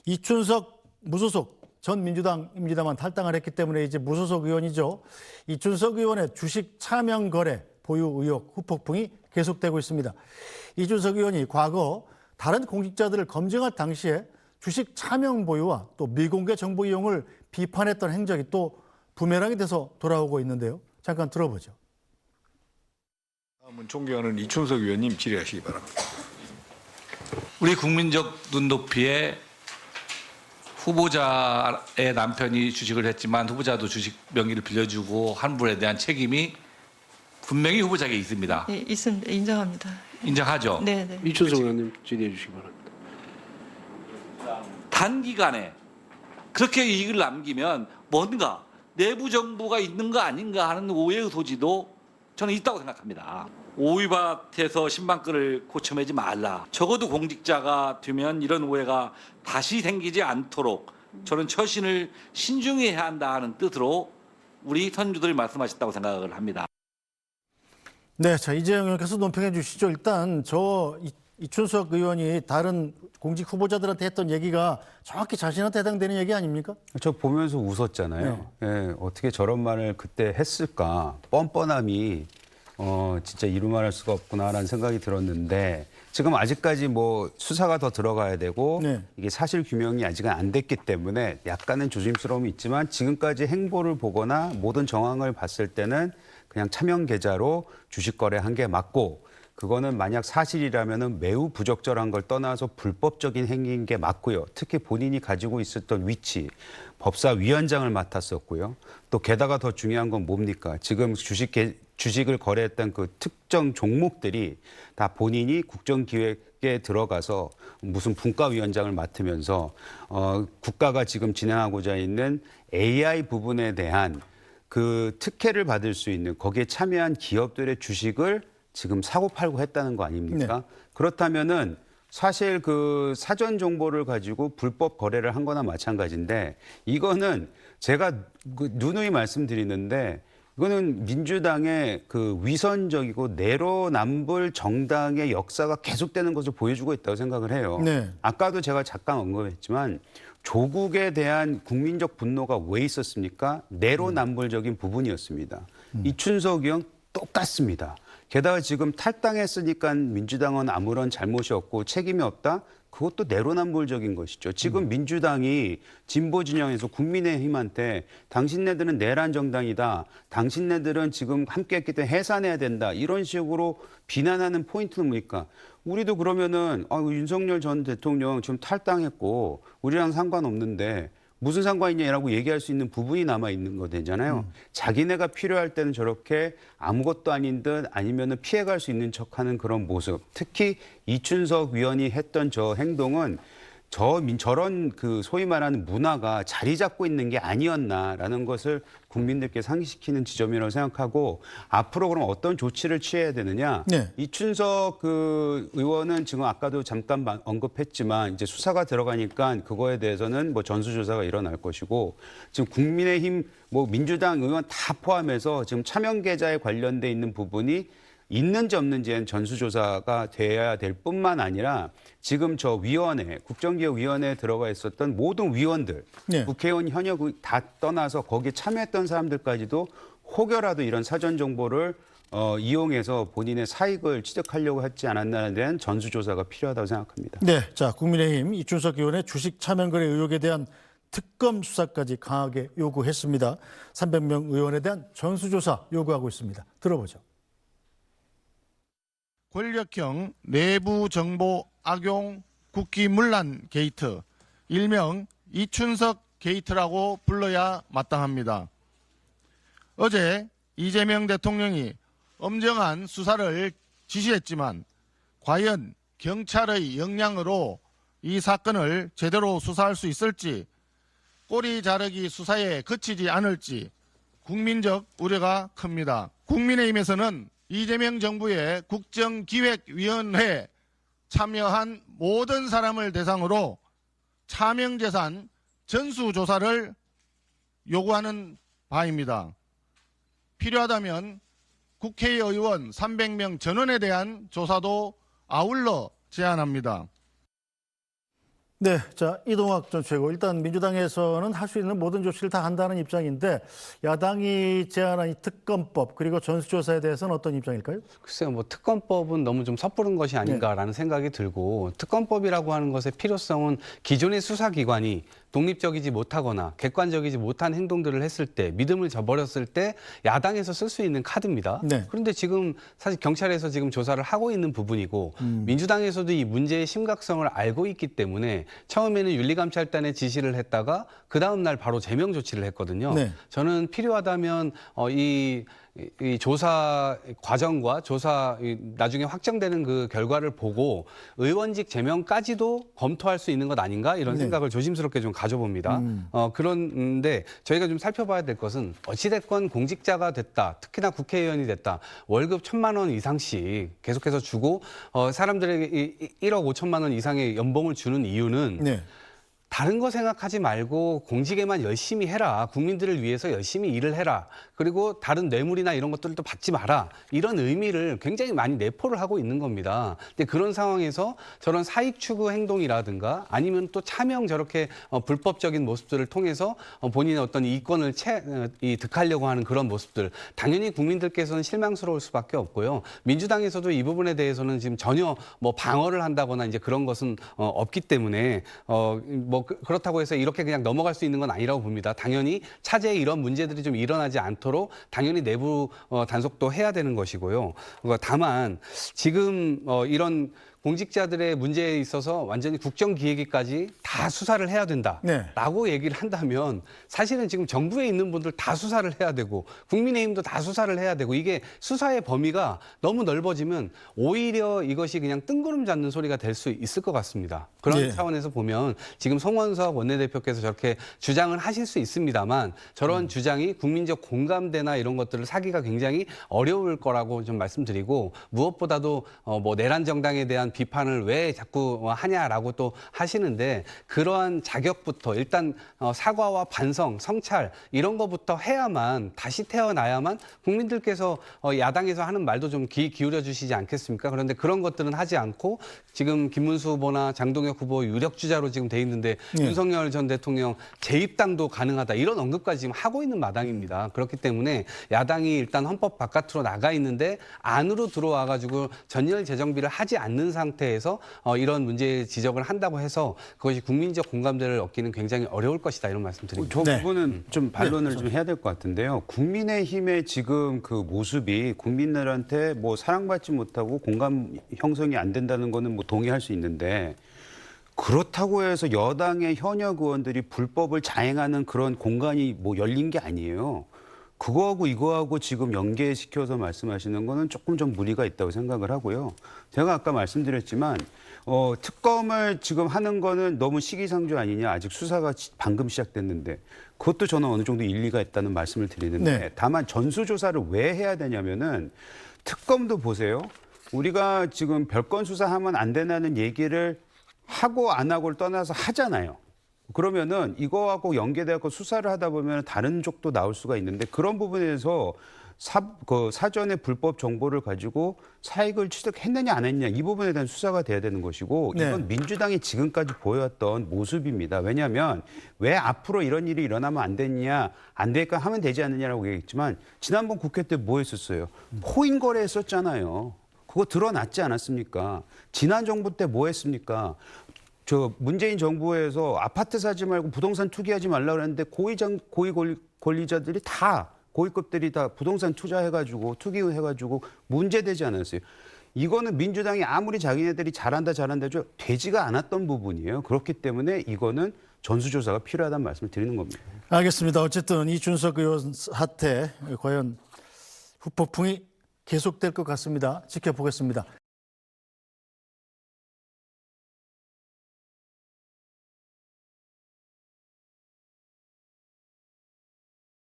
이춘석 무소속 전 민주당입니다만 탈당을 했기 때문에 이제 무소속 의원이죠. 이춘석 의원의 주식 차명 거래 보유 의혹 후폭풍이 계속되고 있습니다. 이춘석 의원이 과거 다른 공직자들을 검증할 당시에 주식 차명 보유와 또 미공개 정보 이용을 비판했던 행적이 또 부메랑이 돼서 돌아오고 있는데요. 잠깐 들어보죠. 다음은 존경하는 이춘석 의원님 질의하시기 바랍니다. 우리 국민적 눈높이에 후보자의 남편이 주식을 했지만 후보자도 주식 명의를 빌려주고 한 분에 대한 책임이 분명히 후보자에게 있습니다. 네, 있습니다. 인정합니다. 인정하죠? 네, 네. 이춘석 의원님 질의해 주시기 바랍니다. 단기간에 그렇게 이익을 남기면 뭔가 내부 정보가 있는 거 아닌가 하는 오해의 소지도 저는 있다고 생각합니다. 오이밭에서 신방끈을 고쳐매지 말라. 적어도 공직자가 되면 이런 오해가 다시 생기지 않도록 저는 처신을 신중히 해야 한다 하는 뜻으로 우리 선주들이 말씀하셨다고 생각을 합니다. 네, 자 이재영 의원께서 논평해 주시죠. 일단 이춘석 의원이 다른 공직 후보자들한테 했던 얘기가 정확히 자신한테 해당되는 얘기 아닙니까? 저 보면서 웃었잖아요. 네. 예, 어떻게 저런 말을 그때 했을까. 뻔뻔함이 진짜 이루말할 수가 없구나라는 생각이 들었는데 지금 아직까지 뭐 수사가 더 들어가야 되고 네. 이게 사실 규명이 아직은 안 됐기 때문에 약간은 조심스러움이 있지만 지금까지 행보를 보거나 모든 정황을 봤을 때는 그냥 차명 계좌로 주식 거래한 게 맞고 그거는 만약 사실이라면은 매우 부적절한 걸 떠나서 불법적인 행위인 게 맞고요. 특히 본인이 가지고 있었던 위치, 법사위원장을 맡았었고요. 또 게다가 더 중요한 건 뭡니까? 지금 주식을 거래했던 그 특정 종목들이 다 본인이 국정기획에 들어가서 무슨 분과위원장을 맡으면서 국가가 지금 진행하고자 있는 AI 부분에 대한 그 특혜를 받을 수 있는 거기에 참여한 기업들의 주식을 지금 사고 팔고 했다는 거 아닙니까? 네. 그렇다면은 사실 그 사전 정보를 가지고 불법 거래를 한 거나 마찬가지인데 이거는 제가 누누이 말씀드리는데 이거는 민주당의 그 위선적이고 내로남불 정당의 역사가 계속되는 것을 보여주고 있다고 생각을 해요. 네. 아까도 제가 잠깐 언급했지만 조국에 대한 국민적 분노가 왜 있었습니까? 내로남불적인 부분이었습니다. 이춘석 의원 똑같습니다. 게다가 지금 탈당했으니까 민주당은 아무런 잘못이 없고 책임이 없다? 그것도 내로남불적인 것이죠. 지금 민주당이 진보 진영에서 국민의힘한테 당신네들은 내란 정당이다. 당신네들은 지금 함께했기 때문에 해산해야 된다. 이런 식으로 비난하는 포인트는 뭡니까? 우리도 그러면은 윤석열 전 대통령 지금 탈당했고 우리랑 상관없는데 무슨 상관이냐라고 얘기할 수 있는 부분이 남아있는 거 되잖아요. 자기네가 필요할 때는 저렇게 아무것도 아닌 듯 아니면은 피해갈 수 있는 척하는 그런 모습. 특히 이춘석 위원이 했던 저 행동은 저런 그 소위 말하는 문화가 자리 잡고 있는 게 아니었나라는 것을 국민들께 상기시키는 지점이라고 생각하고 앞으로 그럼 어떤 조치를 취해야 되느냐. 네. 이춘석 그 의원은 지금 아까도 잠깐 언급했지만 이제 수사가 들어가니까 그거에 대해서는 뭐 전수조사가 일어날 것이고 지금 국민의힘 뭐 민주당 의원 다 포함해서 지금 차명 계좌에 관련돼 있는 부분이 있는지 없는지는 전수조사가 돼야 될 뿐만 아니라 지금 저 위원회, 국정기획위원회에 들어가 있었던 모든 위원들, 네. 국회의원 현역 다 떠나서 거기에 참여했던 사람들까지도 혹여라도 이런 사전 정보를 이용해서 본인의 사익을 취득하려고 했지 않았나에 대한 전수조사가 필요하다고 생각합니다. 네, 자 국민의힘 이춘석 의원의 주식 차명거래 의혹에 대한 특검 수사까지 강하게 요구했습니다. 300명 의원에 대한 전수조사 요구하고 있습니다. 들어보죠. 권력형 내부 정보 악용 국기 문란 게이트, 일명 이춘석 게이트라고 불러야 마땅합니다. 어제 이재명 대통령이 엄정한 수사를 지시했지만 과연 경찰의 역량으로 이 사건을 제대로 수사할 수 있을지 꼬리 자르기 수사에 그치지 않을지 국민적 우려가 큽니다. 국민의힘에서는 이재명 정부의 국정기획위원회에 참여한 모든 사람을 대상으로 차명재산 전수조사를 요구하는 바입니다. 필요하다면 국회의원 300명 전원에 대한 조사도 아울러 제안합니다. 네, 자 이동학 전 최고. 일단 민주당에서는 할 수 있는 모든 조치를 다 한다는 입장인데 야당이 제안한 이 특검법 그리고 전수조사에 대해서는 어떤 입장일까요? 글쎄요, 뭐 특검법은 너무 좀 섣부른 것이 아닌가라는 생각이 들고 특검법이라고 하는 것의 필요성은 기존의 수사기관이 독립적이지 못하거나 객관적이지 못한 행동들을 했을 때 믿음을 저버렸을 때 야당에서 쓸 수 있는 카드입니다. 네. 그런데 지금 사실 경찰에서 지금 조사를 하고 있는 부분이고 민주당에서도 이 문제의 심각성을 알고 있기 때문에 처음에는 윤리감찰단에 지시를 했다가 그 다음 날 바로 제명 조치를 했거든요. 네. 저는 필요하다면 이 조사 과정과 조사 나중에 확정되는 그 결과를 보고 의원직 제명까지도 검토할 수 있는 것 아닌가 이런 네. 생각을 조심스럽게 좀 가져봅니다. 그런데 저희가 좀 살펴봐야 될 것은 어찌됐건 공직자가 됐다, 특히나 국회의원이 됐다, 월급 1,000만 원 이상씩 계속해서 주고 사람들에게 1억 5천만 원 이상의 연봉을 주는 이유는 네. 다른 거 생각하지 말고 공직에만 열심히 해라. 국민들을 위해서 열심히 일을 해라. 그리고 다른 뇌물이나 이런 것들도 받지 마라. 이런 의미를 굉장히 많이 내포를 하고 있는 겁니다. 근데 그런 상황에서 저런 사익 추구 행동이라든가 아니면 또 차명 저렇게 불법적인 모습들을 통해서 본인의 어떤 이권을 득하려고 하는 그런 모습들. 당연히 국민들께서는 실망스러울 수밖에 없고요. 민주당에서도 이 부분에 대해서는 지금 전혀 뭐 방어를 한다거나 이제 그런 것은 없기 때문에 그렇다고 해서 이렇게 그냥 넘어갈 수 있는 건 아니라고 봅니다. 당연히 차제에 이런 문제들이 좀 일어나지 않도록 당연히 내부 단속도 해야 되는 것이고요. 다만 지금 이런 공직자들의 문제에 있어서 완전히 국정기획위까지 다 수사를 해야 된다라고 얘기를 한다면 사실은 지금 정부에 있는 분들 다 수사를 해야 되고 국민의힘도 다 수사를 해야 되고 이게 수사의 범위가 너무 넓어지면 오히려 이것이 그냥 뜬구름 잡는 소리가 될 수 있을 것 같습니다. 그런 예. 차원에서 보면 지금 송원석 원내대표께서 저렇게 주장을 하실 수 있습니다만 저런 주장이 국민적 공감대나 이런 것들을 사기가 굉장히 어려울 거라고 좀 말씀드리고 무엇보다도 뭐 내란 정당에 대한 비판을 왜 자꾸 하냐라고 또 하시는데 그러한 자격부터 일단 사과와 반성, 성찰 이런 거부터 해야만 다시 태어나야만 국민들께서 야당에서 하는 말도 좀 귀 기울여 주시지 않겠습니까? 그런데 그런 것들은 하지 않고 지금 김문수 후보나 장동혁 후보 유력 주자로 지금 돼 있는데 네. 윤석열 전 대통령 재입당도 가능하다 이런 언급까지 지금 하고 있는 마당입니다. 그렇기 때문에 야당이 일단 헌법 바깥으로 나가 있는데 안으로 들어와 가지고 전열 재정비를 하지 않는 상태에서 이런 문제 지적을 한다고 해서 그것이 국민적 공감대를 얻기는 굉장히 어려울 것이다 이런 말씀드립니다. 저 네. 부분은 좀 반론을 좀 해야 될 것 같은데요. 국민의힘의 지금 그 모습이 국민들한테 뭐 사랑받지 못하고 공감 형성이 안 된다는 거는 뭐 동의할 수 있는데 그렇다고 해서 여당의 현역 의원들이 불법을 자행하는 그런 공간이 뭐 열린 게 아니에요. 그거하고 이거하고 지금 연계시켜서 말씀하시는 거는 조금 좀 무리가 있다고 생각을 하고요. 제가 아까 말씀드렸지만 특검을 지금 하는 거는 너무 시기상조 아니냐. 아직 수사가 방금 시작됐는데 그것도 저는 어느 정도 일리가 있다는 말씀을 드리는데 네. 다만 전수조사를 왜 해야 되냐면은 특검도 보세요. 우리가 지금 별건 수사하면 안 되는 얘기를 하고 안 하고를 떠나서 하잖아요. 그러면은 이거하고 연계되고 수사를 하다 보면 다른 쪽도 나올 수가 있는데 그런 부분에서 사전에 불법 정보를 가지고 사익을 취득했느냐 안 했느냐 이 부분에 대한 수사가 돼야 되는 것이고 네. 이건 민주당이 지금까지 보여왔던 모습입니다. 왜냐하면 왜 앞으로 이런 일이 일어나면 안 되느냐 안 되니까 하면 되지 않느냐라고 얘기했지만 지난번 국회 때 뭐 했었어요? 코인 거래했었잖아요. 그거 드러났지 않았습니까? 지난 정부 때 뭐 했습니까? 저 문재인 정부에서 아파트 사지 말고 부동산 투기하지 말라고 그랬는데 고위 권리자들이 다 고위급들이 다 부동산 투자해가지고 투기해가지고 문제되지 않았어요. 이거는 민주당이 아무리 자기네들이 잘한다 되지가 않았던 부분이에요. 그렇기 때문에 이거는 전수조사가 필요하다는 말씀을 드리는 겁니다. 알겠습니다. 어쨌든 이준석 의원 사태 과연 후폭풍이 계속될 것 같습니다. 지켜보겠습니다.